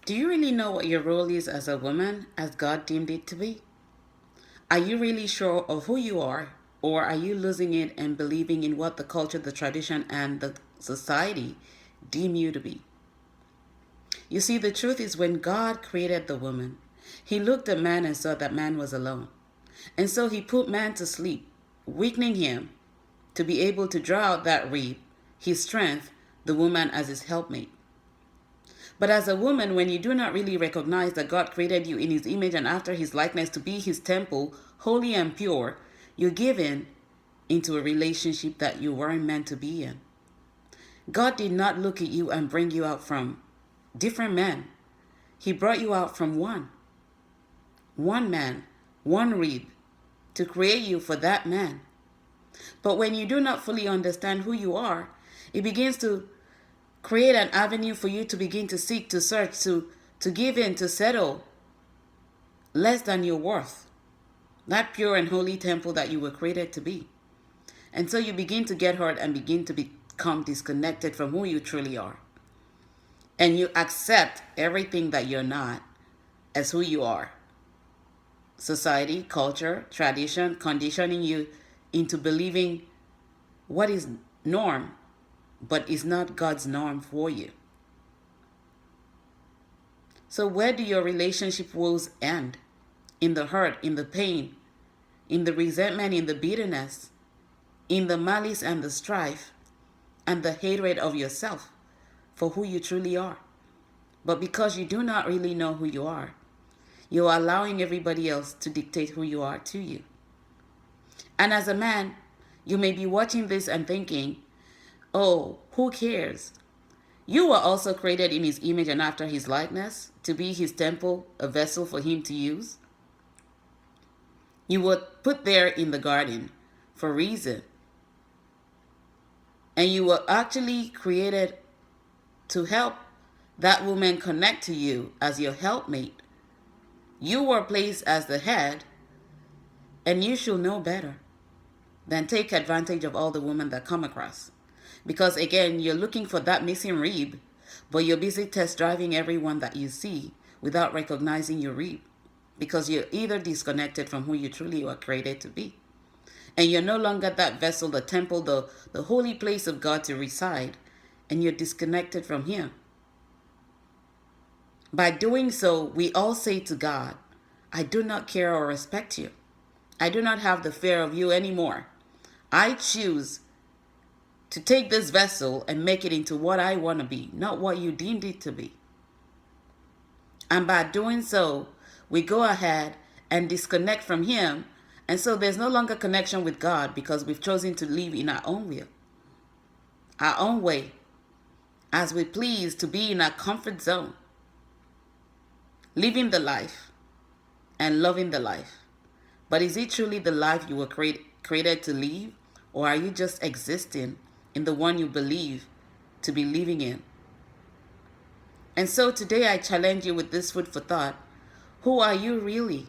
Do you really know what your role is as a woman, as God deemed it to be? Are you really sure of who you are, or are you losing it and believing in what the culture, the tradition, and the society deem you to be? You see, the truth is when God created the woman, he looked at man and saw that man was alone. And so he put man to sleep, weakening him to be able to draw out that rib, his strength, the woman as his helpmate. But as a woman, when you do not really recognize that God created you in his image and after his likeness to be his temple, holy and pure, you give in into a relationship that you weren't meant to be in. God did not look at you and bring you out from different men. He brought you out from one man, one rib, to create you for that man. But when you do not fully understand who you are, it begins to create an avenue for you to begin to seek, to search, to give in, to settle less than your worth. That pure and holy temple that you were created to be. And so you begin to get hurt and begin to become disconnected from who you truly are. And you accept everything that you're not as who you are. Society, culture, tradition, conditioning you into believing what is norm, but is not God's norm for you. So where do your relationship woes end? In the hurt, in the pain, in the resentment, in the bitterness, in the malice and the strife, and the hatred of yourself for who you truly are. But because you do not really know who you are, you're allowing everybody else to dictate who you are to you. And as a man, you may be watching this and thinking, oh, who cares? You were also created in his image and after his likeness, to be his temple, a vessel for him to use. You were put there in the garden for a reason. And you were actually created to help that woman connect to you as your helpmate. You were placed as the head, and you should know better than take advantage of all the women that come across. Because again, you're looking for that missing rib, but you're busy test driving everyone that you see without recognizing your rib. Because you're either disconnected from who you truly were created to be. And you're no longer that vessel, the temple, the holy place of God to reside. And you're disconnected from him. By doing so, we all say to God, I do not care or respect you. I do not have the fear of you anymore. I choose to take this vessel and make it into what I want to be, not what you deemed it to be. And by doing so, we go ahead and disconnect from him. And so there's no longer connection with God because we've chosen to live in our own will, our own way, as we please, to be in our comfort zone, living the life and loving the life. But is it truly the life you were created to live? Or are you just existing in the one you believe to be living in? And so today I challenge you with this food for thought. Who are you really?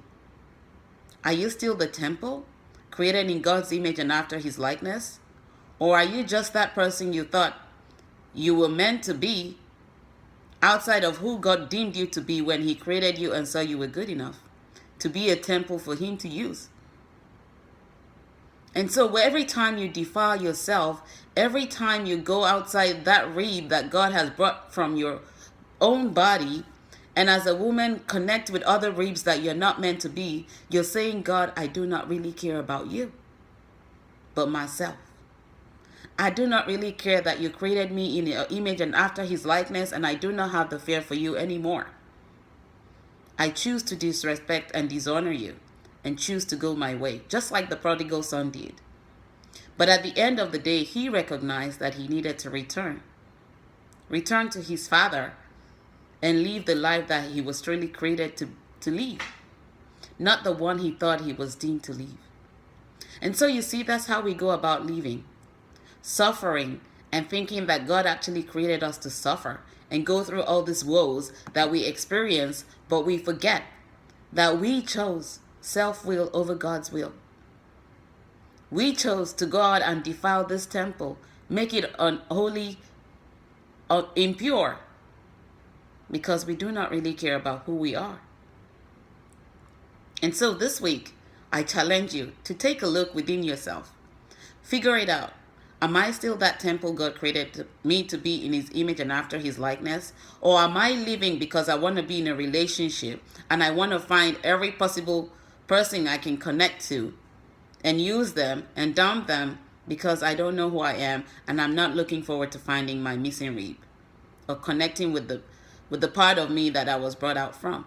Are you still the temple, created in God's image and after his likeness? Or are you just that person you thought you were meant to be outside of who God deemed you to be when he created you and saw you were good enough to be a temple for him to use? And so every time you defile yourself, every time you go outside that rib that God has brought from your own body, and as a woman connect with other ribs that you're not meant to be, you're saying, God, I do not really care about you, but myself. I do not really care that you created me in your image and after his likeness, and I do not have the fear for you anymore. I choose to disrespect and dishonor you and choose to go my way, just like the prodigal son did. But at the end of the day, he recognized that he needed to return to his father and live the life that he was truly created to live, not the one he thought he was deemed to live. And so you see, that's how we go about living, suffering and thinking that God actually created us to suffer and go through all these woes that we experience, but we forget that we chose self-will over God's will. We chose to go out and defile this temple, make it unholy, impure, because we do not really care about who we are. And so this week, I challenge you to take a look within yourself. Figure it out. Am I still that temple God created me to be in his image and after his likeness? Or am I living because I want to be in a relationship and I want to find every possible person I can connect to and use them and dump them because I don't know who I am and I'm not looking forward to finding my missing rib or connecting with the part of me that I was brought out from?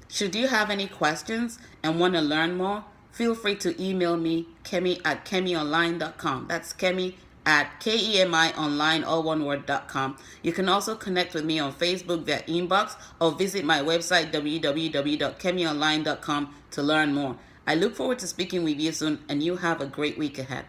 Should you have any questions and want to learn more, feel free to email me, kemi@kemionline.com. That's Kemi@KEMIonline, all one word.com. You can also connect with me on Facebook via inbox or visit my website, www.kemionline.com, to learn more. I look forward to speaking with you soon, and you have a great week ahead.